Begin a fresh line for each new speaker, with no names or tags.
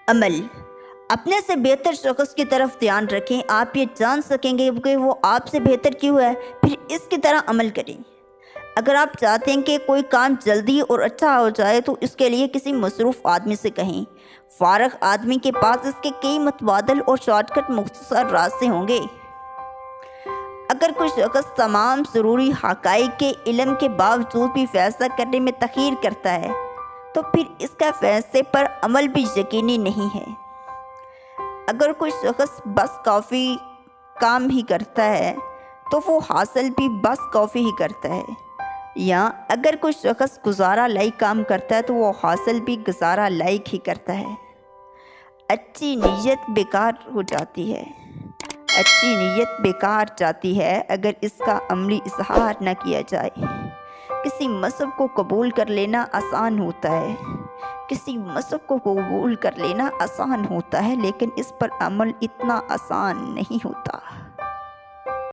عمل۔ اپنے سے بہتر شخص کی طرف دھیان رکھیں، آپ یہ جان سکیں گے کہ وہ آپ سے بہتر کیوں ہے، پھر اس کی طرح عمل کریں۔ اگر آپ چاہتے ہیں کہ کوئی کام جلدی اور اچھا ہو جائے تو اس کے لیے کسی مصروف آدمی سے کہیں۔ فارغ آدمی کے پاس اس کے کئی متبادل اور شارٹ کٹ مختصر راستے ہوں گے۔ اگر کوئی شخص تمام ضروری حقائق کے علم کے باوجود بھی فیصلہ کرنے میں تاخیر کرتا ہے تو پھر اس کا فیصلے پر عمل بھی یقینی نہیں ہے۔ اگر کوئی شخص بس کافی کام ہی کرتا ہے تو وہ حاصل بھی بس کافی ہی کرتا ہے، یا اگر کوئی شخص گزارا لائق کام کرتا ہے تو وہ حاصل بھی گزارا لائق ہی کرتا ہے۔ اچھی نیت بیکار ہو جاتی ہے، اچھی نیت بیکار جاتی ہے اگر اس کا عملی اظہار نہ کیا جائے۔ کسی مذہب کو قبول کر لینا آسان ہوتا ہے، کسی مذہب کو قبول کر لینا آسان ہوتا ہے، لیکن اس پر عمل اتنا آسان نہیں ہوتا۔